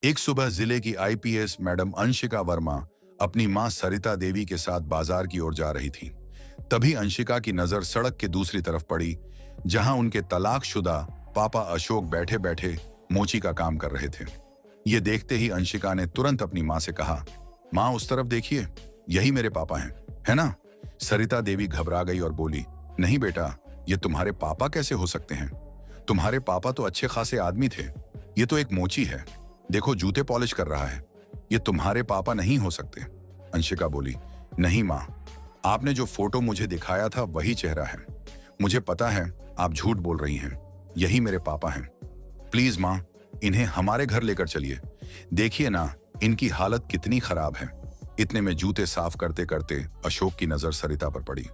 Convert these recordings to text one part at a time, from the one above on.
एक सुबह जिले की आईपीएस मैडम अंशिका वर्मा अपनी मां सरिता देवी के साथ बाजार की ओर जा रही थी। तभी अंशिका की नजर सड़क के दूसरी तरफ पड़ी, जहां उनके तलाकशुदा पापा अशोक बैठे बैठे मोची का काम कर रहे थे। ये देखते ही अंशिका ने तुरंत अपनी मां से कहा, मां उस तरफ देखिए, यही मेरे पापा हैं, है ना? सरिता देवी घबरा गई और बोली, नहीं बेटा, ये तुम्हारे पापा कैसे हो सकते हैं? तुम्हारे पापा तो अच्छे खासे आदमी थे, ये तो एक मोची है। देखो जूते पॉलिश कर रहा है, ये तुम्हारे पापा नहीं हो सकते। अंशिका बोली, नहीं माँ, आपने जो फोटो मुझे दिखाया था वही चेहरा है। मुझे पता है आप झूठ बोल रही हैं, यही मेरे पापा हैं। प्लीज माँ, इन्हें हमारे घर लेकर चलिए। देखिए ना, इनकी हालत कितनी खराब है। इतने में जूते साफ करते करते अशोक की नजर सरिता पर पड़ी।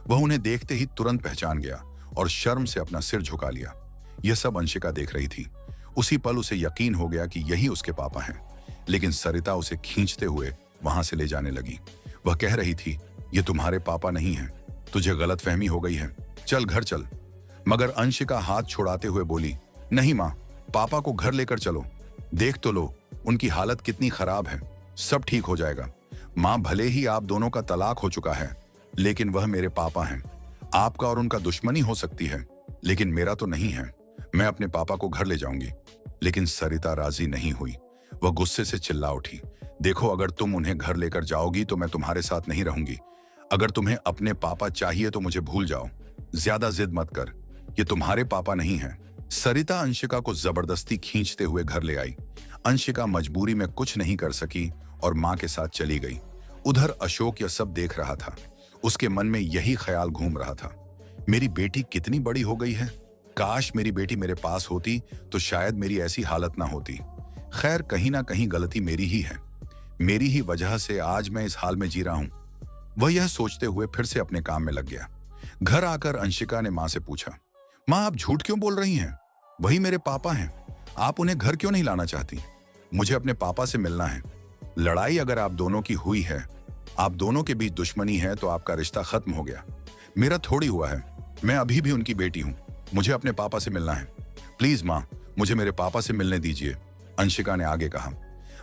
वह उन्हें देखते ही तुरंत पहचान गया और शर्म से अपना सिर झुका लिया। यह सब अंशिका देख रही थी। उसी पल उसे यकीन हो गया कि यही उसके पापा हैं। लेकिन सरिता उसे खींचते हुए वहां से ले जाने लगी। वह कह रही थी, ये तुम्हारे पापा नहीं हैं, तुझे गलतफहमी हो गई है, चल घर चल। मगर अंशिका हाथ छुड़ाते हुए बोली, नहीं माँ, पापा को घर लेकर चलो। देख तो लो, उनकी हालत कितनी खराब है, सब ठीक हो जाएगा। माँ, भले ही आप दोनों का तलाक हो चुका है, लेकिन वह मेरे पापा हैं। आपका और उनका दुश्मनी हो सकती है, लेकिन मेरा तो नहीं है। मैं अपने पापा को घर ले जाऊंगी। लेकिन सरिता राजी नहीं हुई। वह गुस्से से चिल्ला उठी, देखो, अगर तुम उन्हें घर लेकर जाओगी तो मैं तुम्हारे साथ नहीं रहूंगी। अगर तुम्हें अपने पापा चाहिए तो मुझे भूल जाओ, ज्यादा जिद मत कर, ये तुम्हारे पापा नहीं हैं। सरिता अंशिका को जबरदस्ती खींचते हुए घर ले आई। अंशिका मजबूरी में कुछ नहीं कर सकी और मां के साथ चली गई। उधर अशोक यह सब देख रहा था। उसके मन में यही ख्याल घूम रहा था, मेरी बेटी कितनी बड़ी हो गई है। काश मेरी बेटी मेरे पास होती तो शायद मेरी ऐसी हालत ना होती। खैर, कहीं ना कहीं गलती मेरी ही है, मेरी ही वजह से आज मैं इस हाल में जी रहा हूं। वह यह सोचते हुए फिर से अपने काम में लग गया। घर आकर अंशिका ने मां से पूछा, मां, आप झूठ क्यों बोल रही हैं? वही मेरे पापा हैं, आप उन्हें घर क्यों नहीं लाना चाहती? मुझे अपने पापा से मिलना है। लड़ाई अगर आप दोनों की हुई है, आप दोनों के बीच दुश्मनी है, तो आपका रिश्ता खत्म हो गया। मेरा थोड़ी हुआ है, मैं अभी भी उनकी बेटी हूं। मुझे अपने पापा से मिलना है। प्लीज माँ, मुझे मेरे पापा से मिलने दीजिए। अंशिका ने आगे कहा,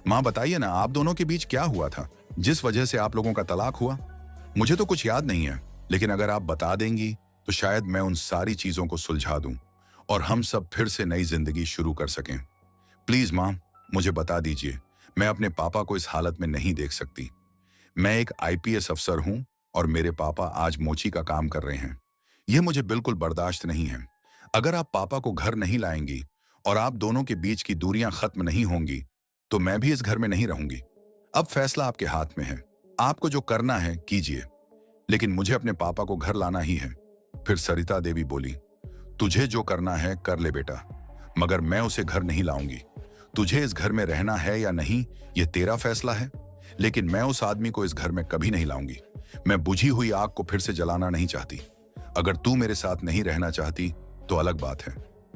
माँ बताइए ना, आप दोनों के बीच क्या हुआ था जिस वजह से आप लोगों का तलाक हुआ? मुझे तो कुछ याद नहीं है, लेकिन अगर आप बता देंगी तो शायद मैं उन सारी चीजों को सुलझा दूं और हम सब फिर से नई जिंदगी शुरू कर सकें। प्लीज माँ, मुझे बता दीजिए, मैं अपने पापा को इस हालत में नहीं देख सकती। मैं एक आईपीएस अफसर हूं और मेरे पापा आज मोची का काम कर रहे हैं। यह मुझे बिल्कुल बर्दाश्त नहीं है। अगर आप पापा को घर नहीं लाएंगी और आप दोनों के बीच की दूरियां खत्म नहीं होंगी, तो मैं भी इस घर में नहीं रहूंगी। अब फैसला आपके हाथ में है, आपको जो करना है कीजिए, लेकिन मुझे अपने पापा को घर लाना ही है। फिर सरिता देवी बोली, तुझे जो करना है कर ले बेटा, मगर मैं उसे घर नहीं लाऊंगी। तुझे इस घर में रहना है या नहीं, ये तेरा फैसला है, लेकिन मैं उस आदमी को इस घर में कभी नहीं लाऊंगी। मैं बुझी हुई आग को फिर से जलाना नहीं चाहती। अगर तू मेरे साथ नहीं रहना चाहती तो अलग बात है,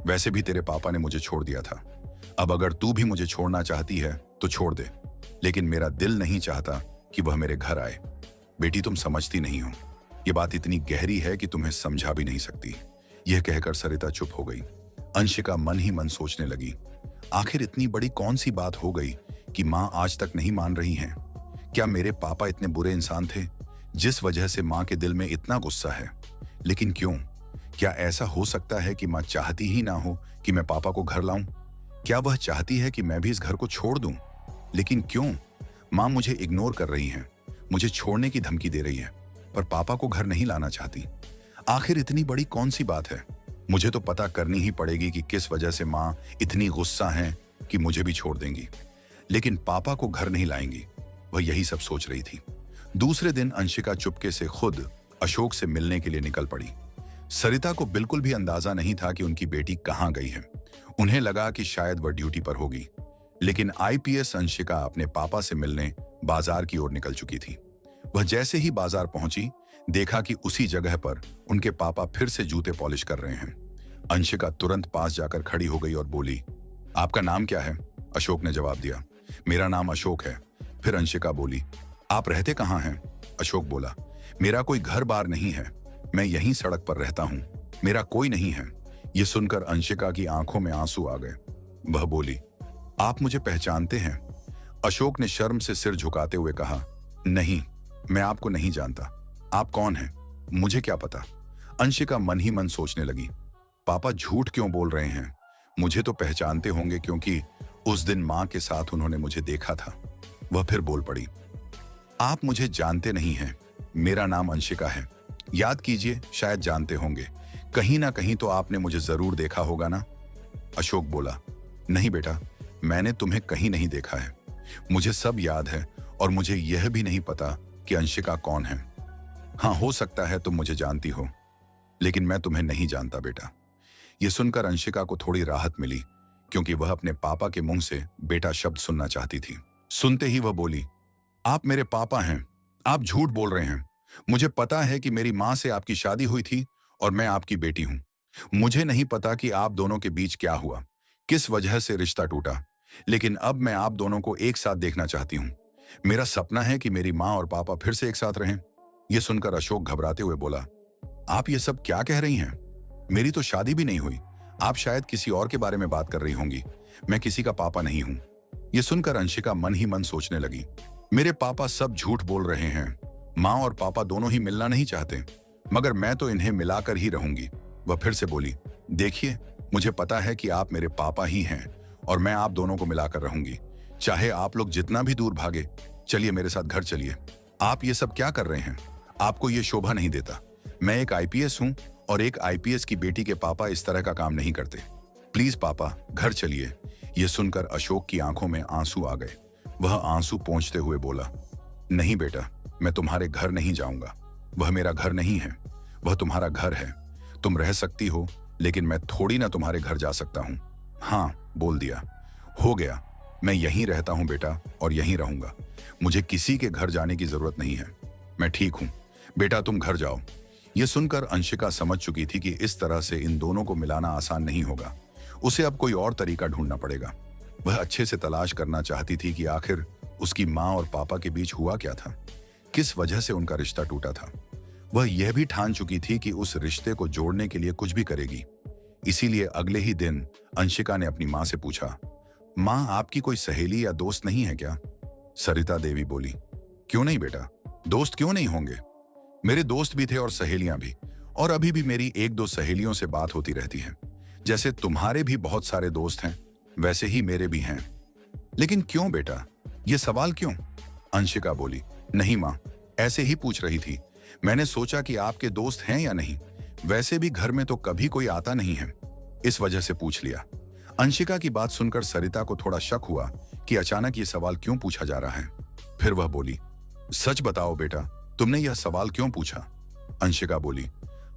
वैसे भी तेरे पापा ने मुझे छोड़ दिया था। अब अगर तू भी मुझे छोड़ना चाहती है तो छोड़ दे, लेकिन मेरा दिल नहीं चाहता कि वह मेरे घर आए। बेटी, तुम समझती नहीं हो, ये बात इतनी गहरी है कि तुम्हें समझा भी नहीं सकती। यह कहकर सरिता चुप हो गई। अंशिका मन ही मन सोचने लगी, आखिर इतनी बड़ी कौन सी बात हो गई कि माँ आज तक नहीं मान रही हैं? क्या मेरे पापा इतने बुरे इंसान थे जिस वजह से माँ के दिल में इतना गुस्सा है? लेकिन क्यों? क्या ऐसा हो सकता है कि माँ चाहती ही ना हो कि मैं पापा को घर लाऊं? क्या वह चाहती है कि मैं भी इस घर को छोड़ दूं? लेकिन क्यों? माँ मुझे इग्नोर कर रही हैं, मुझे छोड़ने की धमकी दे रही है, पर पापा को घर नहीं लाना चाहती। आखिर इतनी बड़ी कौन सी बात है? मुझे तो पता करनी ही पड़ेगी कि किस वजह से माँ इतनी गुस्सा है कि मुझे भी छोड़ देंगी, लेकिन पापा को घर नहीं लाएंगी। वह यही सब सोच रही थी। दूसरे दिन अंशिका चुपके से खुद अशोक से मिलने के लिए निकल पड़ी। सरिता को बिल्कुल भी अंदाजा नहीं था कि उनकी बेटी कहां गई है। उन्हें लगा कि शायद वह ड्यूटी पर होगी, लेकिन आईपीएस अंशिका अपने पापा से मिलने बाजार की ओर निकल चुकी थी। वह जैसे ही बाजार पहुंची, देखा कि उसी जगह पर उनके पापा फिर से जूते पॉलिश कर रहे हैं। अंशिका तुरंत पास जाकर खड़ी हो गई और बोली, आपका नाम क्या है? अशोक ने जवाब दिया, मेरा नाम अशोक है। फिर अंशिका बोली, आप रहते कहाँ हैं? अशोक बोला, मेरा कोई घर बार नहीं है, मैं यहीं सड़क पर रहता हूँ, मेरा कोई नहीं है। यह सुनकर अंशिका की आंखों में आंसू आ गए। वह बोली, आप मुझे पहचानते हैं? अशोक ने शर्म से सिर झुकाते हुए कहा, नहीं, मैं आपको नहीं जानता। आप कौन हैं? मुझे क्या पता? अंशिका मन ही मन सोचने लगी, पापा झूठ क्यों बोल रहे हैं? मुझे तो पहचानते होंगे क्योंकि उस दिन मां के साथ उन्होंने मुझे देखा था। वह फिर बोल पड़ी, आप मुझे जानते नहीं हैं। मेरा नाम अंशिका है। याद कीजिए, शायद जानते होंगे। कहीं ना कहीं तो आपने मुझे जरूर देखा होगा ना? अशोक बोला, नहीं बेटा, मैंने तुम्हें कहीं नहीं देखा है। मुझे सब याद है और मुझे यह भी नहीं पता कि अंशिका कौन है। हाँ, हो सकता है तुम मुझे जानती हो, लेकिन मैं तुम्हें नहीं जानता बेटा। यह सुनकर अंशिका को थोड़ी राहत मिली, क्योंकि वह अपने पापा के मुंह से बेटा शब्द सुनना चाहती थी। सुनते ही वह बोली, आप मेरे पापा हैं। आप झूठ बोल रहे हैं। मुझे पता है कि मेरी मां से आपकी शादी हुई थी और मैं आपकी बेटी हूं। मुझे नहीं पता कि आप दोनों के बीच क्या हुआ, किस वजह से रिश्ता टूटा, लेकिन अब मैं आप दोनों को एक साथ देखना चाहती हूं। मेरा सपना है कि मेरी मां और पापा फिर से एक साथ रहें। यह सुनकर अशोक घबराते हुए बोला, आप ये सब क्या कह रही हैं? मेरी तो शादी भी नहीं हुई। आप शायद किसी और के बारे में बात कर रही होंगी। मैं किसी का पापा नहीं हूं। यह सुनकर अंशिका मन ही मन सोचने लगी, मेरे पापा सब झूठ बोल रहे हैं। माँ और पापा दोनों ही मिलना नहीं चाहते, मगर मैं तो इन्हें मिलाकर ही रहूंगी। वह फिर से बोली, देखिए, मुझे पता है कि आप मेरे पापा ही हैं और मैं आप दोनों को मिलाकर रहूंगी, चाहे आप लोग जितना भी दूर भागे। चलिए मेरे साथ घर चलिए। आप ये सब क्या कर रहे हैं? आपको ये शोभा नहीं देता। मैं एक आईपीएस हूं और एक आईपीएस की बेटी के पापा इस तरह का काम नहीं करते। प्लीज पापा, घर चलिए। यह सुनकर अशोक की आंखों में आंसू आ गए। वह आंसू पोंछते हुए बोला, नहीं बेटा, मैं तुम्हारे घर नहीं जाऊंगा। वह मेरा घर नहीं है, वह तुम्हारा घर है। तुम रह सकती हो, लेकिन मैं थोड़ी ना तुम्हारे घर जा सकता हूं। हाँ, बोल दिया, हो गया। मैं यहीं रहता हूं बेटा, और यहीं रहूंगा। मुझे किसी के घर जाने की जरूरत नहीं है। मैं ठीक हूं। बेटा तुम घर जाओ। यह सुनकर अंशिका समझ चुकी थी कि इस तरह से इन दोनों को मिलाना आसान नहीं होगा। उसे अब कोई और तरीका ढूंढना पड़ेगा। वह अच्छे से तलाश करना चाहती थी कि आखिर उसकी माँ और पापा के बीच हुआ क्या था, किस वजह से उनका रिश्ता टूटा था। वह यह भी ठान चुकी थी कि उस रिश्ते को जोड़ने के लिए कुछ भी करेगी। इसीलिए अगले ही दिन अंशिका ने अपनी माँ से पूछा, माँ, आपकी कोई सहेली या दोस्त नहीं है क्या? सरिता देवी बोली, क्यों नहीं बेटा, दोस्त क्यों नहीं होंगे? मेरे दोस्त भी थे और सहेलियां भी, और अभी भी मेरी एक दो सहेलियों से बात होती रहती है। जैसे तुम्हारे भी बहुत सारे दोस्त हैं, वैसे ही मेरे भी हैं। लेकिन क्यों बेटा, ये सवाल क्यों? अंशिका बोली, नहीं माँ, ऐसे ही पूछ रही थी। मैंने सोचा कि आपके दोस्त हैं या नहीं। वैसे भी घर में तो कभी कोई आता नहीं है, इस वजह से पूछ लिया। अंशिका की बात सुनकर सरिता को थोड़ा शक हुआ कि अचानक ये सवाल क्यों पूछा जा रहा है। फिर वह बोली, सच बताओ बेटा, तुमने यह सवाल क्यों पूछा? अंशिका बोली,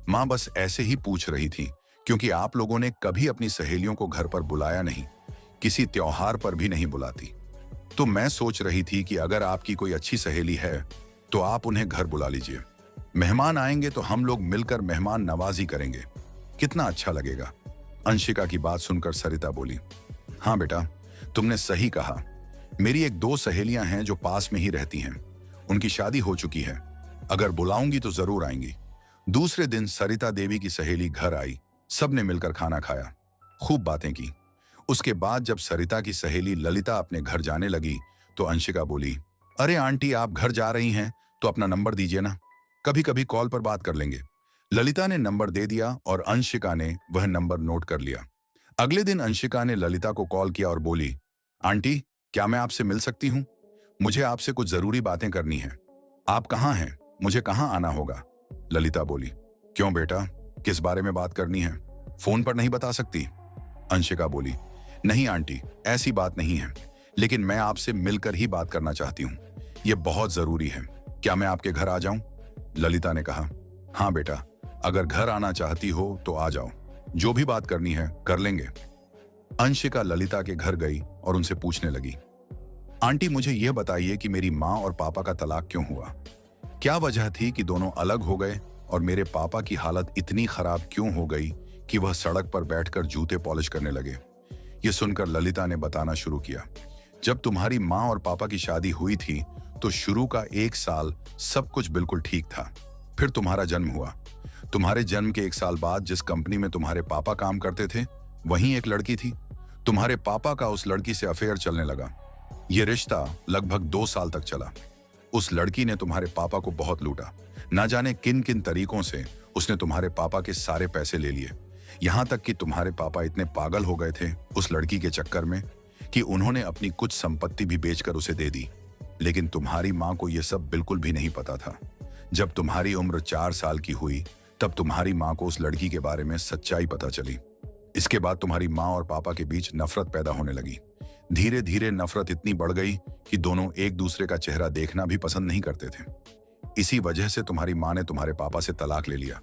माँ बस ऐसे ही पूछ रही थी, क्योंकि आप लोगों ने कभी अपनी सहेलियों को घर पर बुलाया नहीं, किसी त्योहार पर भी नहीं बुलाती। तो मैं सोच रही थी कि अगर आपकी कोई अच्छी सहेली है तो आप उन्हें घर बुला लीजिए। मेहमान आएंगे तो हम लोग मिलकर मेहमान नवाजी करेंगे, कितना अच्छा लगेगा। अंशिका की बात सुनकर सरिता बोली, हाँ बेटा, तुमने सही कहा। मेरी एक दो सहेलियां हैं जो पास में ही रहती हैं, उनकी शादी हो चुकी है। अगर बुलाऊंगी तो जरूर आएंगी। दूसरे दिन सरिता देवी की सहेली घर आई। सबने मिलकर खाना खाया, खूब बातें की। उसके बाद जब सरिता की सहेली ललिता अपने घर जाने लगी तो अंशिका बोली, अरे आंटी, आप घर जा रही हैं तो अपना नंबर दीजिए ना, कभी कभी कॉल पर बात कर लेंगे। ललिता ने नंबर दे दिया और अंशिका ने वह नंबर नोट कर लिया। अगले दिन अंशिका ने ललिता को कॉल किया और बोली, आंटी, क्या मैं आपसे मिल सकती हूँ? मुझे आपसे कुछ जरूरी बातें करनी है। आप कहाँ हैं? मुझे कहाँ आना होगा? ललिता बोली, क्यों बेटा, किस बारे में बात करनी है? फोन पर नहीं बता सकती? अंशिका बोली, नहीं आंटी, ऐसी बात नहीं है, लेकिन मैं आपसे मिलकर ही बात करना चाहती हूँ। यह बहुत जरूरी है। क्या मैं आपके घर आ जाऊं? ललिता ने कहा, हाँ बेटा, अगर घर आना चाहती हो तो आ जाओ, जो भी बात करनी है कर लेंगे। अंशिका ललिता के घर गई और उनसे पूछने लगी, आंटी मुझे यह बताइए कि मेरी माँ और पापा का तलाक क्यों हुआ? क्या वजह थी कि दोनों अलग हो गए और मेरे पापा की हालत इतनी खराब क्यों हो गई कि वह सड़क पर बैठकर जूते पॉलिश करने लगे? यह सुनकर ललिता ने बताना शुरू किया, जब तुम्हारी माँ और पापा की शादी हुई थी तो शुरू का 1 साल सब कुछ बिल्कुल ठीक था। फिर तुम्हारा जन्म हुआ। तुम्हारे जन्म के 1 साल बाद जिस कंपनी में तुम्हारे पापा काम करते थे, वहीं एक लड़की थी। तुम्हारे पापा का उस लड़की से अफेयर चलने लगा। यह रिश्ता लगभग 2 साल तक चला। उस लड़की ने तुम्हारे पापा को बहुत लूटा। ना जाने किन किन तरीकों से उसने तुम्हारे पापा के सारे पैसे ले लिए। यहां तक कि तुम्हारे पापा इतने पागल हो गए थे उस लड़की के चक्कर में कि उन्होंने अपनी कुछ संपत्ति भी बेचकर उसे दे दी। लेकिन तुम्हारी मां को यह सब बिल्कुल भी नहीं पता था। जब तुम्हारी उम्र 4 साल की हुई तब तुम्हारी मां को उस लड़की के बारे में सच्चाई पता चली। इसके बाद तुम्हारी मां और पापा के बीच नफरत पैदा होने लगी। धीरे धीरे नफरत इतनी बढ़ गई कि दोनों एक दूसरे का चेहरा देखना भी पसंद नहीं करते थे। इसी वजह से तुम्हारी मां ने तुम्हारे पापा से तलाक ले लिया।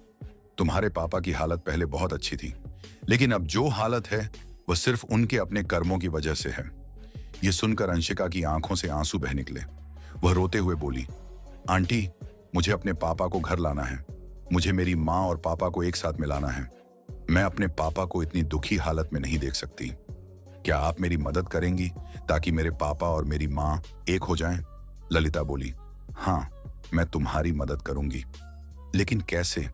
तुम्हारे पापा की हालत पहले बहुत अच्छी थी, लेकिन अब जो हालत है वह सिर्फ उनके अपने कर्मों की वजह से है। यह सुनकर अंशिका की आंखों से आंसू बह निकले। वह रोते हुए बोली, आंटी, मुझे अपने पापा को घर लाना है। मुझे मेरी माँ और पापा को एक साथ मिलाना है। मैं अपने पापा को इतनी दुखी हालत में नहीं देख सकती। क्या आप मेरी मदद करेंगी ताकि मेरे पापा और मेरी माँ एक हो जाएं? ललिता बोली, हाँ, मैं तुम्हारी मदद करूंगी, लेकिन कैसे?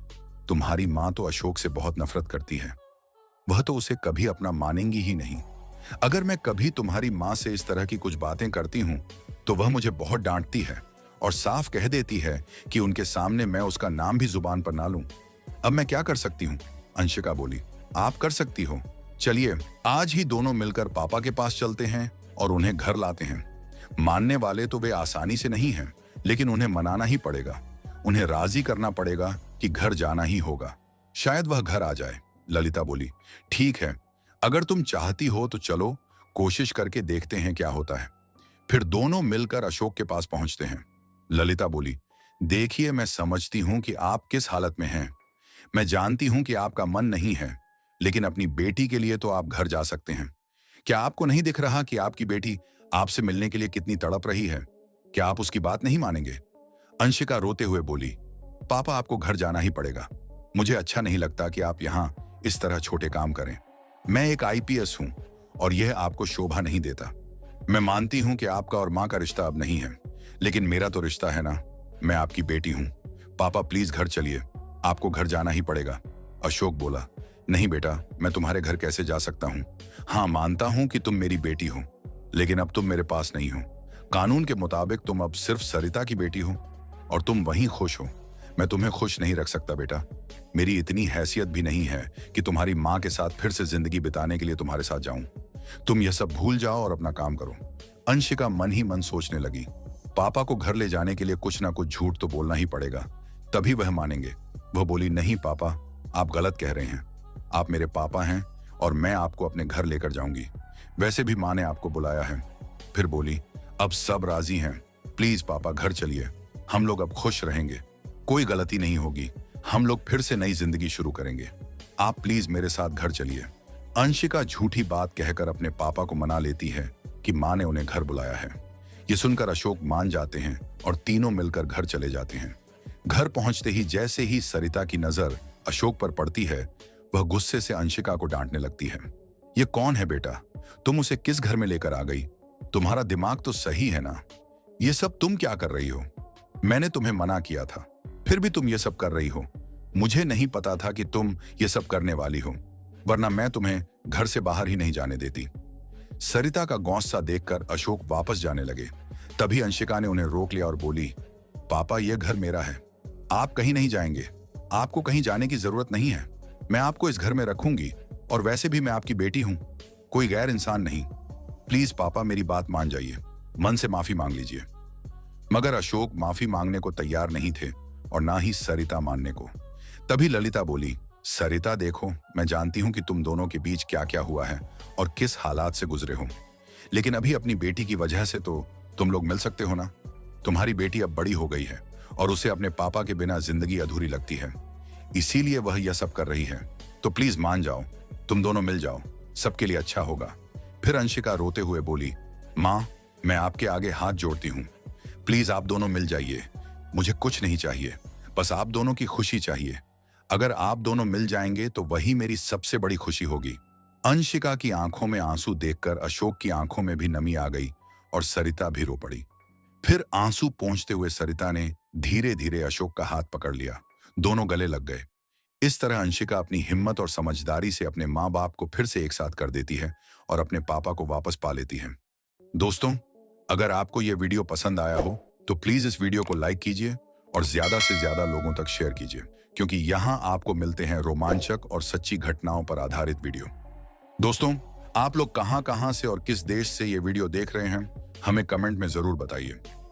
तुम्हारी माँ तो अशोक से बहुत नफरत करती है। वह तो उसे कभी अपना मानेंगी ही नहीं। अगर मैं कभी तुम्हारी माँ से इस तरह की कुछ बातें करती हूँ तो वह मुझे बहुत डांटती है और साफ कह देती है कि उनके सामने मैं उसका नाम भी जुबान पर ना लूं। अब मैं क्या कर सकती हूँ? अंशिका बोली, आप कर सकती हो। चलिए आज ही दोनों मिलकर पापा के पास चलते हैं और उन्हें घर लाते हैं। मानने वाले तो वे आसानी से नहीं हैं, लेकिन उन्हें मनाना ही पड़ेगा। उन्हें राजी करना पड़ेगा कि घर जाना ही होगा। शायद वह घर आ जाए। ललिता बोली, ठीक है, अगर तुम चाहती हो तो चलो, कोशिश करके देखते हैं क्या होता है। फिर दोनों मिलकर अशोक के पास पहुंचते हैं। ललिता बोली, देखिए, मैं समझती हूं कि आप किस हालत में हैं। मैं जानती हूं कि आपका मन नहीं है, लेकिन अपनी बेटी के लिए तो आप घर जा सकते हैं। क्या आपको नहीं दिख रहा कि आपकी बेटी आपसे मिलने के लिए कितनी तड़प रही है? क्या आप उसकी बात नहीं मानेंगे? अंशिका रोते हुए बोली, पापा, आपको घर जाना ही पड़ेगा। मुझे अच्छा नहीं लगता कि आप यहाँ इस तरह छोटे काम करें। मैं एक आईपीएस हूं और यह आपको शोभा नहीं देता। मैं मानती हूं कि आपका और मां का रिश्ता अब नहीं है, लेकिन मेरा तो रिश्ता है ना। मैं आपकी बेटी हूं। पापा, प्लीज घर चलिए, आपको घर जाना ही पड़ेगा। अशोक बोला, नहीं बेटा, मैं तुम्हारे घर कैसे जा सकता हूं? हाँ, मानता हूं कि तुम मेरी बेटी हो, लेकिन अब तुम मेरे पास नहीं हो। कानून के मुताबिक तुम अब सिर्फ सरिता की बेटी हो और तुम वहीं खुश हो। मैं तुम्हें खुश नहीं रख सकता बेटा। मेरी इतनी हैसियत भी नहीं है कि तुम्हारी माँ के साथ फिर से जिंदगी बिताने के लिए तुम्हारे साथ जाऊं। तुम यह सब भूल जाओ और अपना काम करो। अंशिका मन ही मन सोचने लगी, पापा को घर ले जाने के लिए कुछ ना कुछ झूठ तो बोलना ही पड़ेगा, तभी वह मानेंगे। वह बोली, नहीं पापा, आप गलत कह रहे हैं। आप मेरे पापा हैं और मैं आपको अपने घर लेकर जाऊंगी। वैसे भी माँ ने आपको बुलाया है। फिर बोली, अब सब राजी हैं। प्लीज पापा, घर चलिए। हम लोग अब खुश रहेंगे। कोई गलती नहीं होगी। हम लोग फिर से नई जिंदगी शुरू करेंगे। आप प्लीज मेरे साथ घर चलिए। अंशिका झूठी बात कहकर अपने पापा को मना लेती है कि माँ ने उन्हें घर बुलाया है। ये सुनकर अशोक मान जाते हैं और तीनों मिलकर घर चले जाते हैं। घर पहुंचते ही जैसे ही सरिता की नजर अशोक पर पड़ती है, वह गुस्से से अंशिका को डांटने लगती है। ये कौन है बेटा? तुम उसे किस घर में लेकर आ गई? तुम्हारा दिमाग तो सही है ना? ये सब तुम क्या कर रही हो? मैंने तुम्हें मना किया था, फिर भी तुम ये सब कर रही हो। मुझे नहीं पता था कि तुम ये सब करने वाली हो, वरना मैं तुम्हें घर से बाहर ही नहीं जाने देती। सरिता का गौंसा देखकर अशोक वापस जाने लगे। तभी अंशिका ने उन्हें रोक लिया और बोली, पापा, यह घर मेरा है। आप कहीं नहीं जाएंगे। आपको कहीं जाने की जरूरत नहीं है। मैं आपको इस घर में रखूंगी और वैसे भी मैं आपकी बेटी हूं, कोई गैर इंसान नहीं। प्लीज पापा, मेरी बात मान जाइए। मन से माफी मांग लीजिए। मगर अशोक माफी मांगने को तैयार नहीं थे और ना ही सरिता मानने को। तभी ललिता बोली, सरिता देखो, मैं जानती हूं कि तुम दोनों के बीच क्या क्या हुआ है और किस हालात से गुजरे हो, लेकिन अभी अपनी बेटी की वजह से तो तुम लोग मिल सकते हो ना। तुम्हारी बेटी अब बड़ी हो गई है और उसे अपने पापा के बिना जिंदगी अधूरी लगती है, इसीलिए वह यह सब कर रही है। तो प्लीज मान जाओ, तुम दोनों मिल जाओ, सबके लिए अच्छा होगा। फिर अंशिका रोते हुए बोली, माँ, मैं आपके आगे हाथ जोड़ती हूँ। प्लीज आप दोनों मिल जाइए। मुझे कुछ नहीं चाहिए, बस आप दोनों की खुशी चाहिए। अगर आप दोनों मिल जाएंगे तो वही मेरी सबसे बड़ी खुशी होगी। अंशिका की आंखों में आंसू देखकर अशोक की आंखों में भी नमी आ गई और सरिता भी रो पड़ी। फिर आंसू पोंछते हुए सरिता ने धीरे धीरे अशोक का हाथ पकड़ लिया। दोनों गले लग गए। इस तरह अंशिका अपनी हिम्मत और समझदारी से अपने माँ बाप को फिर से एक साथ कर देती है और अपने पापा को वापस पा लेती है। दोस्तों, अगर आपको यह वीडियो पसंद आया हो तो प्लीज इस वीडियो को लाइक कीजिए और ज्यादा से ज्यादा लोगों तक शेयर कीजिए, क्योंकि यहाँ आपको मिलते हैं रोमांचक और सच्ची घटनाओं पर आधारित वीडियो। दोस्तों, आप लोग कहां कहां से और किस देश से ये वीडियो देख रहे हैं, हमें कमेंट में जरूर बताइए।